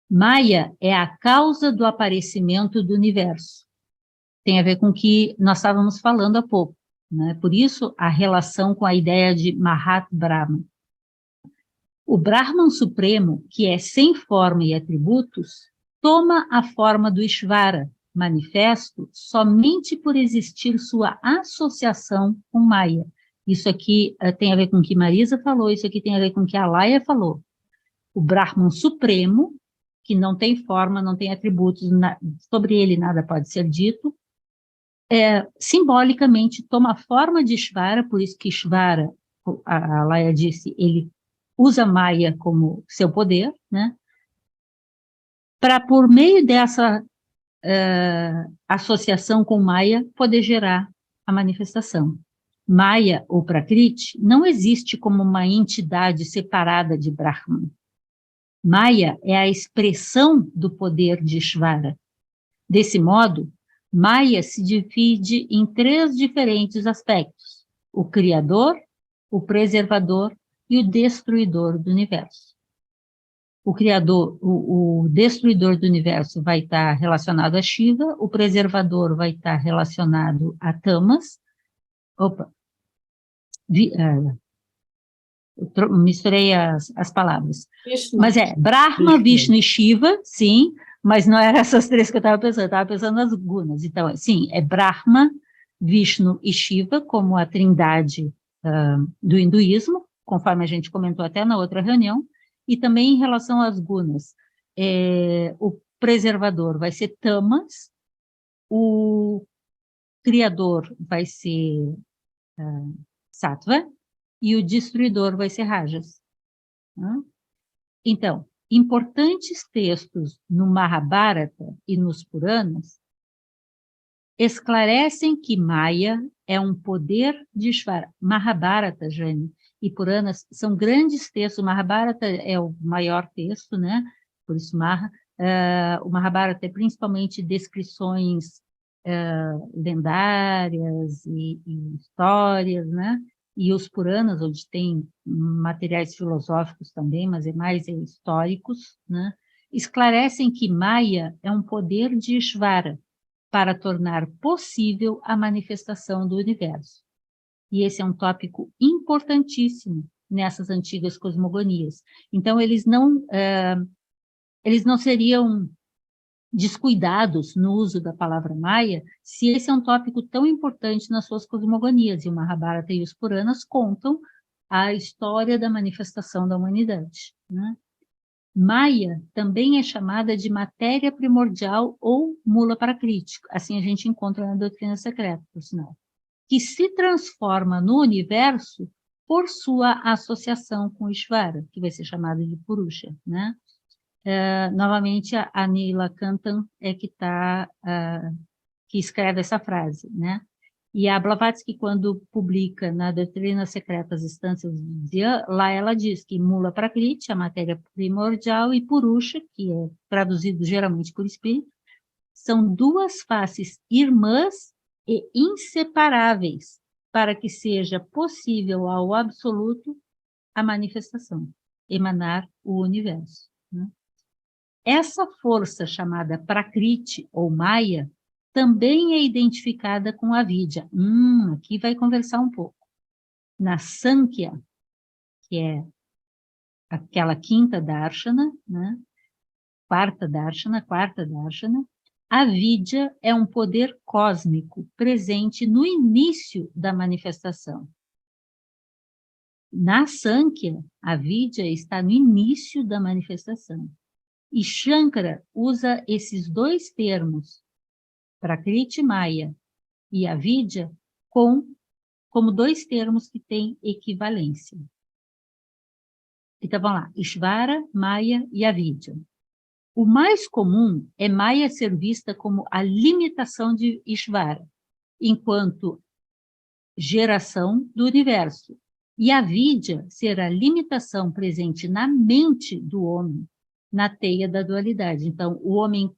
Maya é a causa do aparecimento do universo. Tem a ver com o que nós estávamos falando há pouco, né? Por isso, a relação com a ideia de Mahat Brahman. O Brahman Supremo, que é sem forma e atributos, toma a forma do Ishvara, manifesto, somente por existir sua associação com Maya. Isso aqui tem a ver com o que Marisa falou, isso aqui tem a ver com o que a Laia falou. O Brahman Supremo, que não tem forma, não tem atributos, sobre ele nada pode ser dito, simbolicamente toma a forma de Ishvara, por isso que Ishvara, a Laia disse, ele usa Maya como seu poder, né? Para, por meio dessa associação com Maya, poder gerar a manifestação. Maya, ou Prakriti, não existe como uma entidade separada de Brahman. Maya é a expressão do poder de Ishvara. Desse modo, Maya se divide em 3 diferentes aspectos: o criador, o preservador e o destruidor do universo. O criador, o destruidor do universo vai estar relacionado a Shiva, o preservador vai estar relacionado a Tamas. Misturei as palavras. Vishnu. Mas Brahma, Vishnu e Shiva, sim, mas não eram essas 3 que eu estava pensando nas gunas. Então, sim, é Brahma, Vishnu e Shiva, como a trindade do hinduísmo, conforme a gente comentou até na outra reunião, e também em relação às gunas. O preservador vai ser Tamas, o criador vai ser Sattva, e o destruidor vai ser Rajas. Então, importantes textos no Mahabharata e nos Puranas esclarecem que Maya é um poder de Ishvara. Mahabharata, Jane, e Puranas são grandes textos. O Mahabharata é o maior texto, né? Por isso Maha. O Mahabharata é principalmente descrições lendárias e histórias, né? E os Puranas, onde tem materiais filosóficos também, mas é mais históricos, né? Esclarecem que Maya é um poder de Ishvara para tornar possível a manifestação do universo. E esse é um tópico importantíssimo nessas antigas cosmogonias. Então, eles não seriam descuidados no uso da palavra Maya, se esse é um tópico tão importante nas suas cosmogonias, e o Mahabharata e os Puranas contam a história da manifestação da humanidade, né? Maya também é chamada de matéria primordial ou mula prakriti, assim a gente encontra na doutrina secreta, por sinal, que se transforma no universo por sua associação com Ishvara, que vai ser chamado de Purusha, né? Novamente, a Neila Kantan é que escreve essa frase, né? E a Blavatsky, quando publica na Doutrina Secreta as Instâncias do Dhyan, lá ela diz que Mula Prakriti, a matéria primordial, e Purusha, que é traduzido geralmente por espírito, são 2 faces irmãs e inseparáveis para que seja possível ao absoluto a manifestação, emanar o universo, né? Essa força chamada Prakriti ou Maya também é identificada com a Vidya. Aqui vai conversar um pouco. Na Sankhya, que é aquela 5ª Darshana, né? quarta Darshana, a Vidya é um poder cósmico presente no início da manifestação. Na Sankhya, a Vidya está no início da manifestação. E Shankara usa esses 2 termos, Prakriti Maya e Avidya, como 2 termos que têm equivalência. Então, vamos lá, Ishvara, Maya e Avidya. O mais comum é Maya ser vista como a limitação de Ishvara, enquanto geração do universo, e Avidya ser a limitação presente na mente do homem, na teia da dualidade. Então, o homem,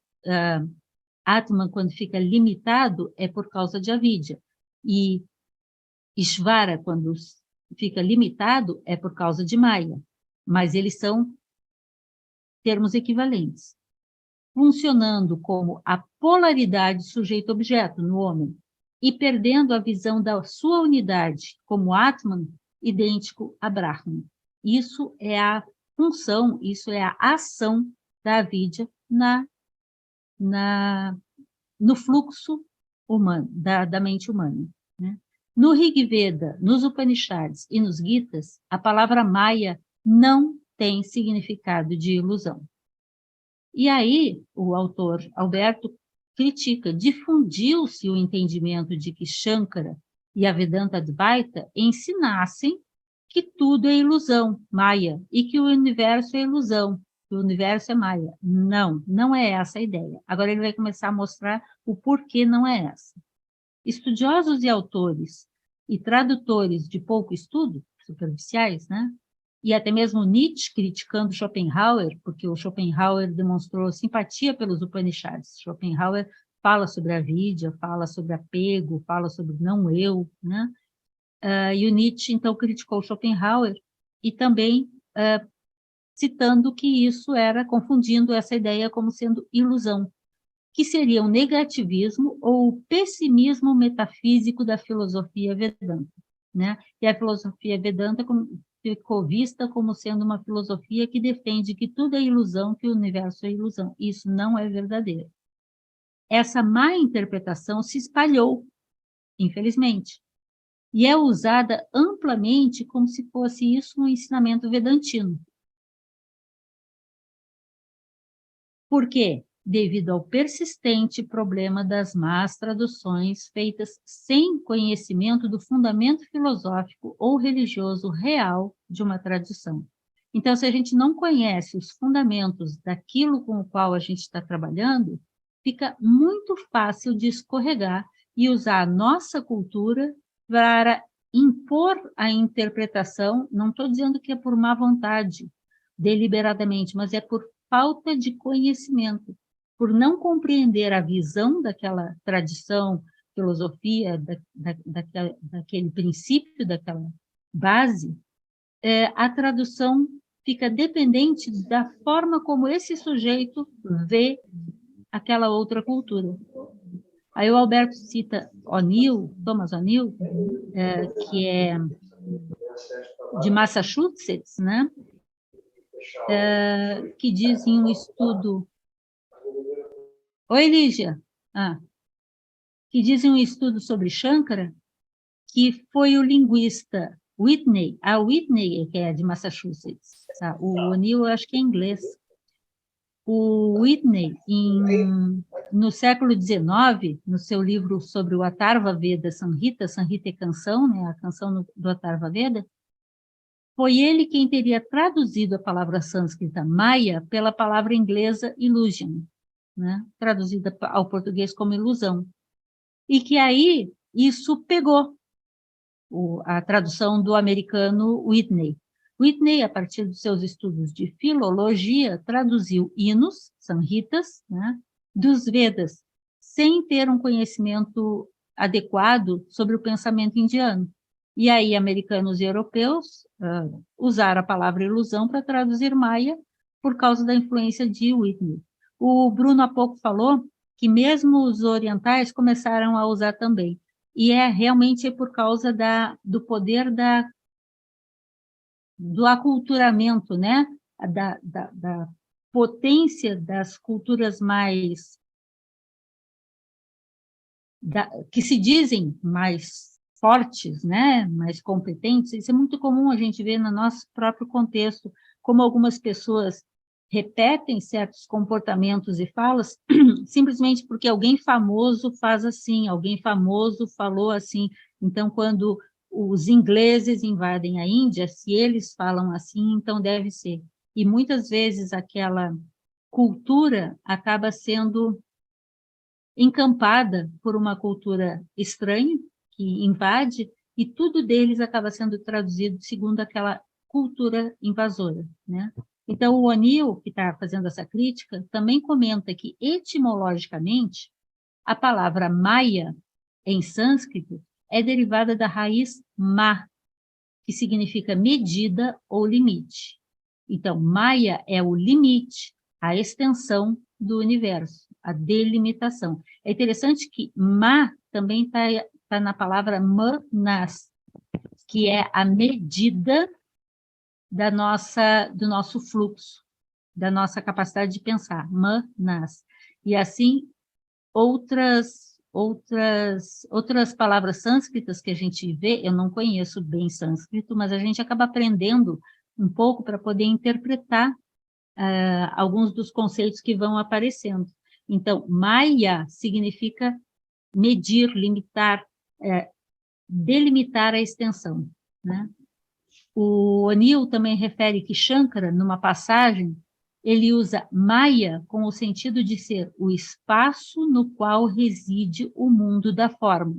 Atman, quando fica limitado, é por causa de Avidya. E Ishvara, quando fica limitado, é por causa de Maya. Mas eles são termos equivalentes. funcionando como a polaridade sujeito-objeto no homem e perdendo a visão da sua unidade como Atman, idêntico a Brahman. Isso é a função, isso é a ação da avidya no fluxo humano, da mente humana. Né? No Rig Veda, nos Upanishads e nos Gitas, a palavra Maya não tem significado de ilusão. E aí, o autor Alberto critica, difundiu-se o entendimento de que Shankara e a Vedanta Advaita ensinassem que tudo é ilusão, Maya, e que o universo é ilusão, que o universo é Maya. Não, não é essa a ideia. Agora ele vai começar a mostrar o porquê não é essa. Estudiosos e autores e tradutores de pouco estudo, superficiais, né? E até mesmo Nietzsche criticando Schopenhauer, porque o Schopenhauer demonstrou simpatia pelos Upanishads. Schopenhauer fala sobre a vidya, fala sobre apego, fala sobre não eu, né? E o Nietzsche, então, criticou Schopenhauer e também citando que isso era, confundindo essa ideia como sendo ilusão, que seria o negativismo ou o pessimismo metafísico da filosofia Vedanta, né? E a filosofia Vedanta ficou vista como sendo uma filosofia que defende que tudo é ilusão, que o universo é ilusão. Isso não é verdadeiro. Essa má interpretação se espalhou, infelizmente, e é usada amplamente como se fosse isso um ensinamento vedantino. Por quê? Devido ao persistente problema das más traduções feitas sem conhecimento do fundamento filosófico ou religioso real de uma tradução. Então, se a gente não conhece os fundamentos daquilo com o qual a gente está trabalhando, fica muito fácil de escorregar e usar a nossa cultura para impor a interpretação. Não estou dizendo que é por má vontade, deliberadamente, mas é por falta de conhecimento, por não compreender a visão daquela tradição, filosofia, daquele princípio, daquela base, a tradução fica dependente da forma como esse sujeito vê aquela outra cultura. Aí o Alberto cita O'Neill, Thomas O'Neill, que é de Massachusetts, né? Que diz em um estudo... Oi, Lígia. Que diz em um estudo sobre Shankara que foi o linguista Whitney, a Whitney, que é de Massachusetts, tá? O O'Neill eu acho que é inglês. O Whitney, no século XIX, no seu livro sobre o Atharva Veda Samhita, Samhita é canção, né, a canção do Atharva Veda, foi ele quem teria traduzido a palavra sânscrita Maya pela palavra inglesa illusion, né, traduzida ao português como ilusão. E que aí isso pegou a tradução do americano Whitney. Whitney, a partir dos seus estudos de filologia, traduziu hinos, samhitas, né, dos Vedas, sem ter um conhecimento adequado sobre o pensamento indiano. E aí, americanos e europeus usaram a palavra ilusão para traduzir Maya por causa da influência de Whitney. O Bruno há pouco falou que mesmo os orientais começaram a usar também. E realmente por causa do poder do aculturamento, né? Da potência das culturas mais... que se dizem mais fortes, né? Mais competentes. Isso é muito comum a gente ver no nosso próprio contexto, como algumas pessoas repetem certos comportamentos e falas simplesmente porque alguém famoso faz assim, alguém famoso falou assim. Então, quando os ingleses invadem a Índia, se eles falam assim, então deve ser. E muitas vezes aquela cultura acaba sendo encampada por uma cultura estranha, que invade, e tudo deles acaba sendo traduzido segundo aquela cultura invasora, né? Então, o O'Neill, que está fazendo essa crítica, também comenta que, etimologicamente, a palavra Maya, em sânscrito, é derivada da raiz ma, que significa medida ou limite. Então, Maya é o limite, a extensão do universo, a delimitação. É interessante que ma também tá na palavra manas, que é a medida do nosso fluxo, da nossa capacidade de pensar, manas. E assim, outras palavras sânscritas que a gente vê, eu não conheço bem sânscrito, mas a gente acaba aprendendo um pouco para poder interpretar alguns dos conceitos que vão aparecendo. Então, Maya significa medir, limitar, delimitar a extensão, né? O O'Neill também refere que Shankara, numa passagem, ele usa Maya com o sentido de ser o espaço no qual reside o mundo da forma.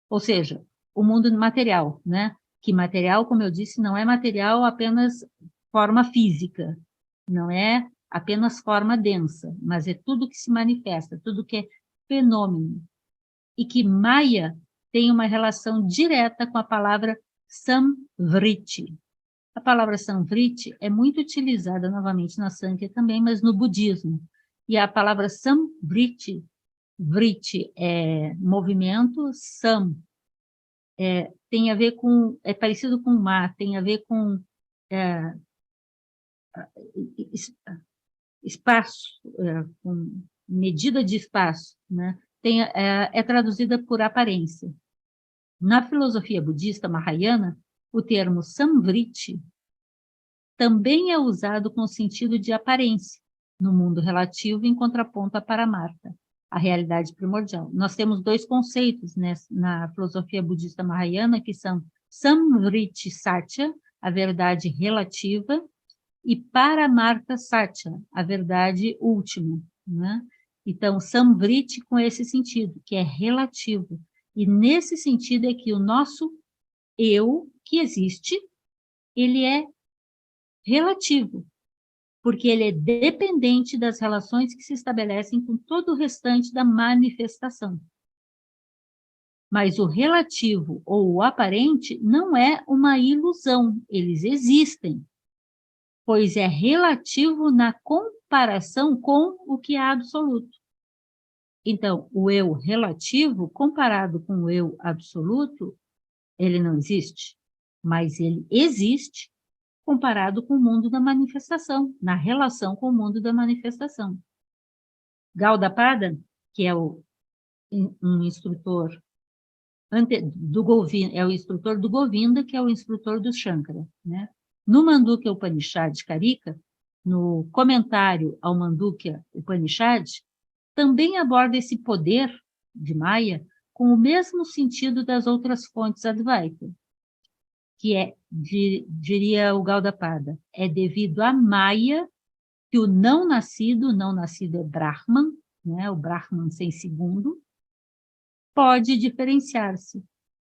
Ou seja, o mundo material, né? Que material, como eu disse, não é material apenas forma física, não é apenas forma densa, mas é tudo que se manifesta, tudo que é fenômeno. E que Maya tem uma relação direta com a palavra Samvriti. A palavra Samvriti é muito utilizada novamente na Sankhya também, mas no budismo. E a palavra Samvriti, Vriti é movimento, Sam tem a ver com, é parecido com ma, tem a ver com espaço, com medida de espaço, né? É traduzida por aparência. Na filosofia budista Mahayana, o termo Samvriti também é usado com o sentido de aparência, no mundo relativo, em contraponto à Paramartha, a realidade primordial. Nós temos dois conceitos, né, na filosofia budista Mahayana, que são Samvriti Satya, a verdade relativa, e Paramartha Satya, a verdade última, né? Então, Samvriti com esse sentido, que é relativo. E nesse sentido é que o nosso eu, que existe, ele é relativo, porque ele é dependente das relações que se estabelecem com todo o restante da manifestação. Mas o relativo ou o aparente não é uma ilusão, eles existem, pois é relativo na comparação com o que é absoluto. Então, o eu relativo, comparado com o eu absoluto, ele não existe, mas ele existe comparado com o mundo da manifestação, na relação com o mundo da manifestação. Gaudapada, que é um instrutor do Govinda, é o instrutor do Govinda, que é o instrutor do Shankara, né? No Mandukya Upanishad Karika, no comentário ao Mandukya Upanishad, também aborda esse poder de Maya com o mesmo sentido das outras fontes Advaita, que é, diria o Gaudapada, é devido à Maya que o não nascido é Brahman, né, o Brahman sem segundo, pode diferenciar-se.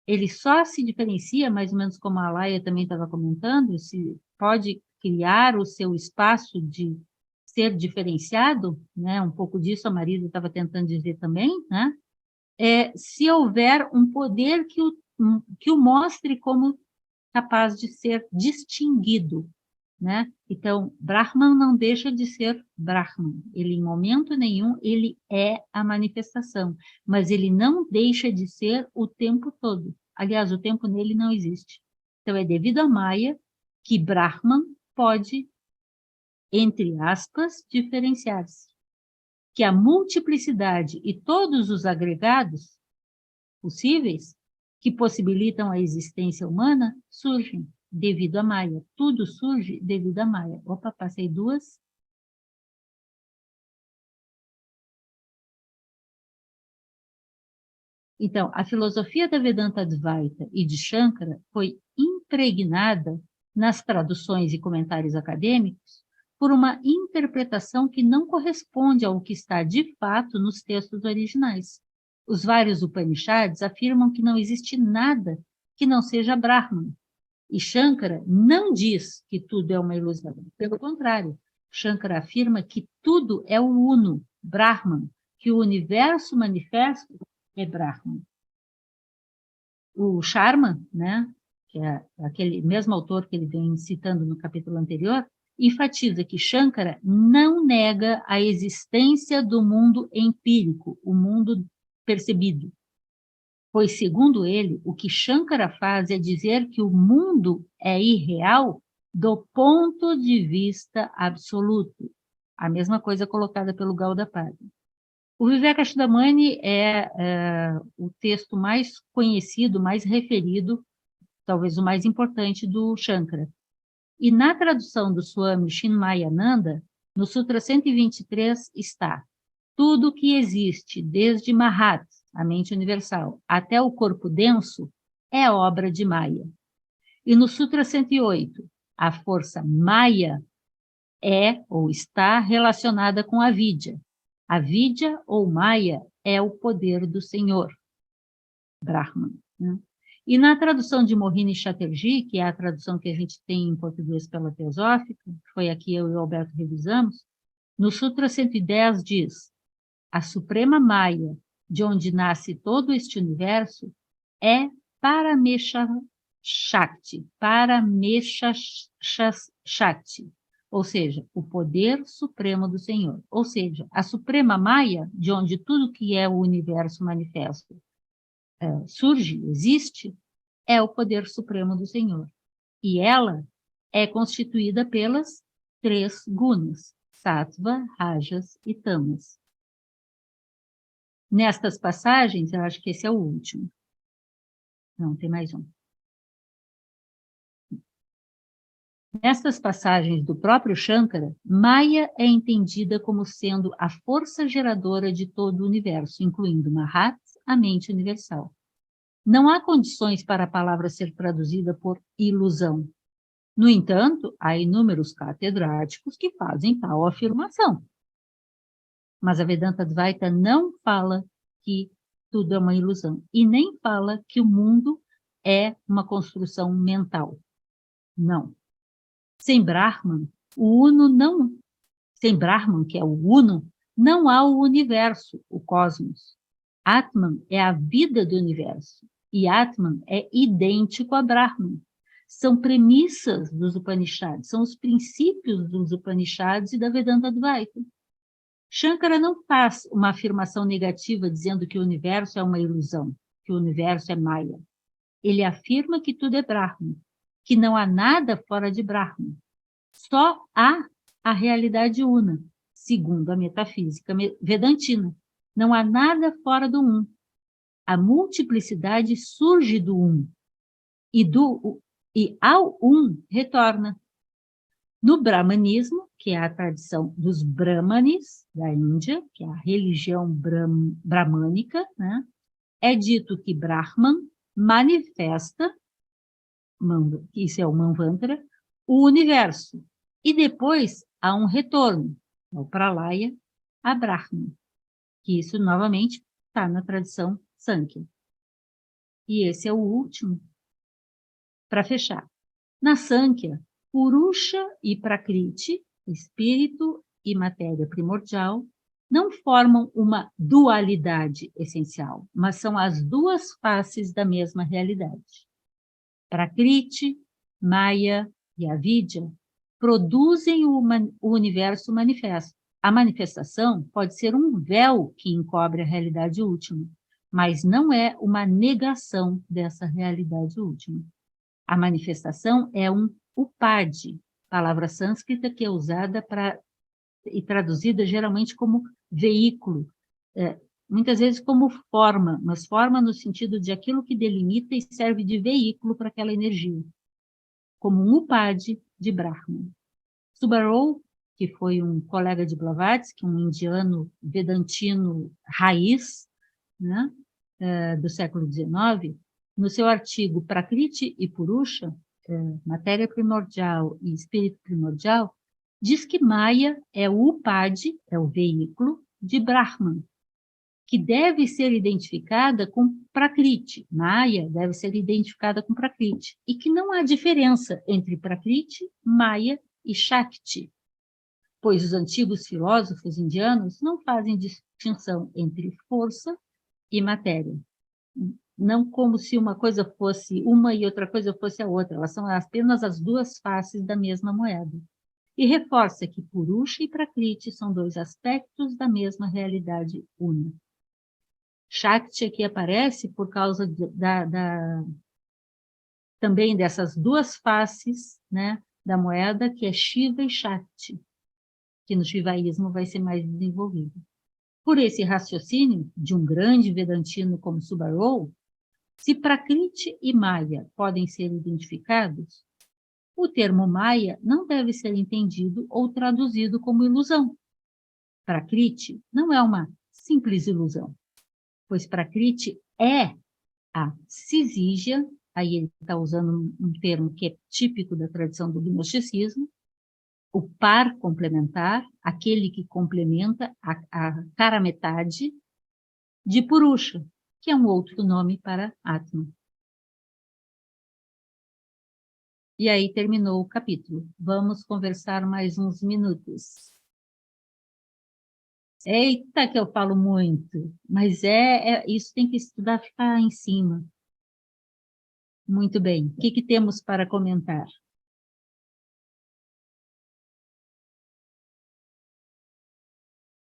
Ele só se diferencia, mais ou menos como a Laia também estava comentando, se pode criar o seu espaço de ser diferenciado, né, um pouco disso a Marisa estava tentando dizer também, né, se houver um poder que o mostre como capaz de ser distinguido, né? Então, Brahman não deixa de ser Brahman. Ele, em momento nenhum, ele é a manifestação, mas ele não deixa de ser o tempo todo. Aliás, o tempo nele não existe. Então, é devido a Maya que Brahman pode, entre aspas, diferenciar-se. Que a multiplicidade e todos os agregados possíveis que possibilitam a existência humana surgem devido a Maya. Tudo surge devido a Maya. Opa, passei duas. Então, a filosofia da Vedanta Advaita e de Shankara foi impregnada nas traduções e comentários acadêmicos por uma interpretação que não corresponde ao que está de fato nos textos originais. Os vários Upanishads afirmam que não existe nada que não seja Brahman. E Shankara não diz que tudo é uma ilusão. Pelo contrário, Shankara afirma que tudo é o uno, Brahman, que o universo manifesto é Brahman. O Sharma, né, que é aquele mesmo autor que ele vem citando no capítulo anterior, enfatiza que Shankara não nega a existência do mundo empírico, o mundo percebido, pois, segundo ele, o que Shankara faz é dizer que o mundo é irreal do ponto de vista absoluto. A mesma coisa colocada pelo Gaudapada. O Vivekachudamani é o texto mais conhecido, mais referido, talvez o mais importante do Shankara. E na tradução do Swami Chinmayananda, no Sutra 123 está: tudo que existe, desde Mahat, a mente universal, até o corpo denso, é obra de Maya. E no Sutra 108, a força Maya é ou está relacionada com a Vidya. A Vidya ou Maya é o poder do Senhor, Brahman, né? E na tradução de Mohini Chatterjee, que é a tradução que a gente tem em português pela Teosófica, que foi aqui eu e o Alberto revisamos, no Sutra 110 diz: a Suprema Maya, de onde nasce todo este universo, é Paramesha Shakti, ou seja, o poder supremo do Senhor. Ou seja, a Suprema Maya, de onde tudo que é o universo manifesto surge, existe, é o poder supremo do Senhor. E ela é constituída pelas 3 gunas, Sattva, Rajas e Tamas. Nestas passagens, eu acho que esse é o último. Não, tem mais um. Nestas passagens do próprio Shankara, Maya é entendida como sendo a força geradora de todo o universo, incluindo Mahat, a mente universal. Não há condições para a palavra ser traduzida por ilusão. No entanto, há inúmeros catedráticos que fazem tal afirmação. Mas a Vedanta Advaita não fala que tudo é uma ilusão, e nem fala que o mundo é uma construção mental. Não. Sem Brahman, sem Brahman, que é o Uno, não há o universo, o cosmos. Atman é a vida do universo, e Atman é idêntico a Brahman. São premissas dos Upanishads, são os princípios dos Upanishads e da Vedanta Advaita. Shankara não faz uma afirmação negativa dizendo que o universo é uma ilusão, que o universo é Maya. Ele afirma que tudo é Brahman, que não há nada fora de Brahman. Só há a realidade una, segundo a metafísica vedantina. Não há nada fora do um. A multiplicidade surge do um, e ao um retorna. No Brahmanismo, que é a tradição dos Brahmanes da Índia, que é a religião bramânica, né, é dito que Brahman manifesta, isso é o Manvantara, o universo. E depois há um retorno, ao Pralaya, a Brahman, que isso novamente está na tradição Sankhya. E esse é o último, para fechar. Na Sankhya, Purusha e Prakriti, espírito e matéria primordial, não formam uma dualidade essencial, mas são as 2 faces da mesma realidade. Prakriti, Maya e Avidya produzem o universo manifesto. A manifestação pode ser um véu que encobre a realidade última, mas não é uma negação dessa realidade última. A manifestação é um upadi, palavra sânscrita que é usada e traduzida geralmente como veículo, muitas vezes como forma, mas forma no sentido de aquilo que delimita e serve de veículo para aquela energia, como um upadi de Brahman. Subarao, que foi um colega de Blavatsky, um indiano vedantino raiz, né, do século XIX, no seu artigo Prakriti e Purusha, matéria primordial e espírito primordial, diz que Maya é o upadi, é o veículo de Brahman, que deve ser identificada com Prakriti. Maya deve ser identificada com Prakriti, e que não há diferença entre Prakriti, Maya e Shakti, pois os antigos filósofos indianos não fazem distinção entre força e matéria. Não como se uma coisa fosse uma e outra coisa fosse a outra, elas são apenas as 2 faces da mesma moeda. e reforça que Purusha e Prakriti são dois aspectos da mesma realidade una. Shakti aqui aparece por causa também dessas duas faces, né, da moeda, que é Shiva e Shakti, que no Shivaísmo vai ser mais desenvolvido. Por esse raciocínio de um grande vedantino como Subarou, se Prakriti e Maya podem ser identificados, o termo Maya não deve ser entendido ou traduzido como ilusão. Prakriti não é uma simples ilusão, pois Prakriti é a cisígia, aí ele está usando um termo que é típico da tradição do gnosticismo, o par complementar, aquele que complementa a cara metade de Purusha, que é um outro nome para Atma. E aí terminou o capítulo. Vamos conversar mais uns minutos. Eita, que eu falo muito, mas isso tem que estudar, ficar em cima. Muito bem. O que temos para comentar?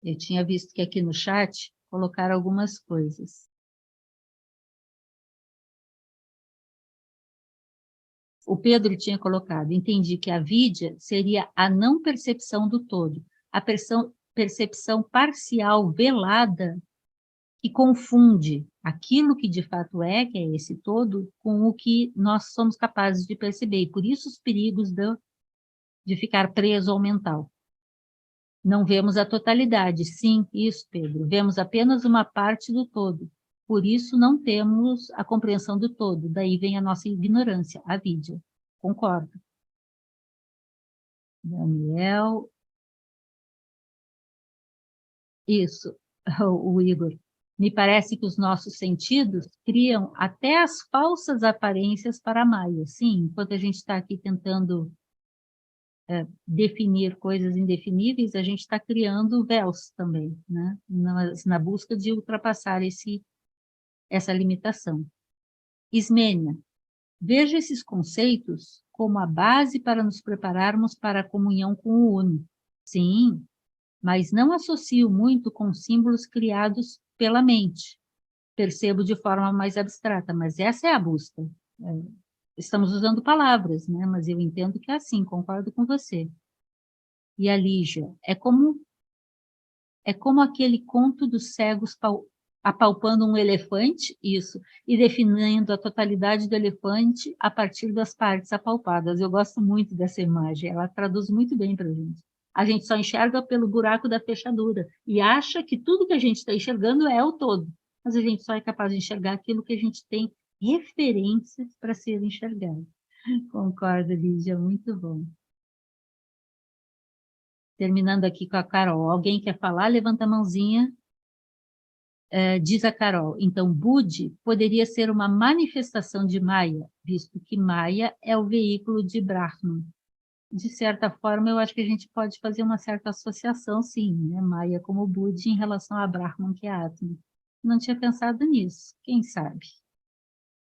Eu tinha visto que aqui no chat colocaram algumas coisas. O Pedro tinha colocado, entendi que a vidya seria a não percepção do todo, a percepção parcial, velada, que confunde aquilo que de fato é, que é esse todo, com o que nós somos capazes de perceber. E por isso os perigos de ficar preso ao mental. Não vemos a totalidade. Sim, isso, Pedro. Vemos apenas uma parte do todo. Por isso não temos a compreensão do todo. Daí vem a nossa ignorância, a vidya. Concordo. Daniel. Isso, o Igor. Me parece que os nossos sentidos criam até as falsas aparências para a Maya. Sim, enquanto a gente está aqui tentando definir coisas indefiníveis, a gente está criando véus também, né? Na busca de ultrapassar essa limitação. Ismênia, veja esses conceitos como a base para nos prepararmos para a comunhão com o Uno. Sim, mas não associo muito com símbolos criados pela mente. Percebo de forma mais abstrata, mas essa é a busca. Estamos usando palavras, né? Mas eu entendo que é assim, concordo com você. E a Lígia, é como aquele conto dos cegos apalpando um elefante, isso, e definindo a totalidade do elefante a partir das partes apalpadas. Eu gosto muito dessa imagem, ela traduz muito bem para a gente. A gente só enxerga pelo buraco da fechadura e acha que tudo que a gente está enxergando é o todo, mas a gente só é capaz de enxergar aquilo que a gente tem referências para ser enxergado. Concordo, Lígia, muito bom. Terminando aqui com a Carol. Alguém quer falar? Levanta a mãozinha. Diz a Carol. Então, Budi poderia ser uma manifestação de Maya, visto que Maya é o veículo de Brahman. De certa forma, eu acho que a gente pode fazer uma certa associação, sim, né? Maya como Budi em relação a Brahman, que é Atma. Não tinha pensado nisso, quem sabe?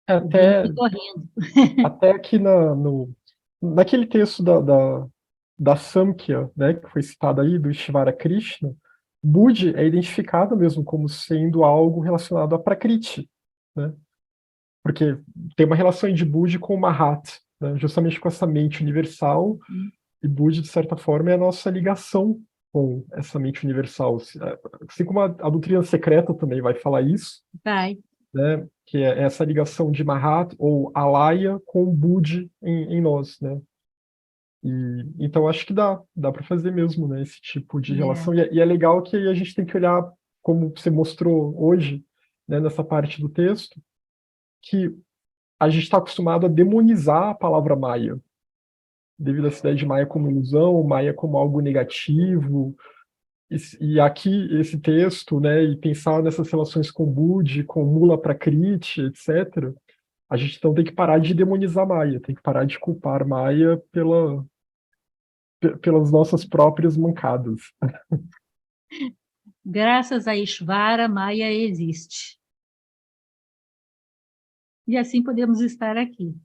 Até, Estou rindo. até aqui naquele texto da Samkhya, né, que foi citado aí, do Ishvara Krishna, Budi é identificado mesmo como sendo algo relacionado a Prakriti, né? Porque tem uma relação de Budi com o Mahat, né? Justamente com essa mente universal, e Budi, de certa forma, é a nossa ligação com essa mente universal. Assim como a doutrina secreta também vai falar isso, Vai. né? Que é essa ligação de Mahat ou Alaya com o Budi em nós, né? Então acho que dá para fazer mesmo, né, esse tipo de É, relação. E é legal que a gente tem que olhar, como você mostrou hoje, né, nessa parte do texto, que a gente está acostumado a demonizar a palavra Maia, devido à ideia de Maia como ilusão, Maia como algo negativo. E aqui esse texto, né, e pensar nessas relações com Budi, com Mula Prakriti, etc., a gente então tem que parar de demonizar Maia, tem que parar de culpar Maia pelas nossas próprias mancadas. graças a Ishvara, Maya existe. E assim podemos estar aqui.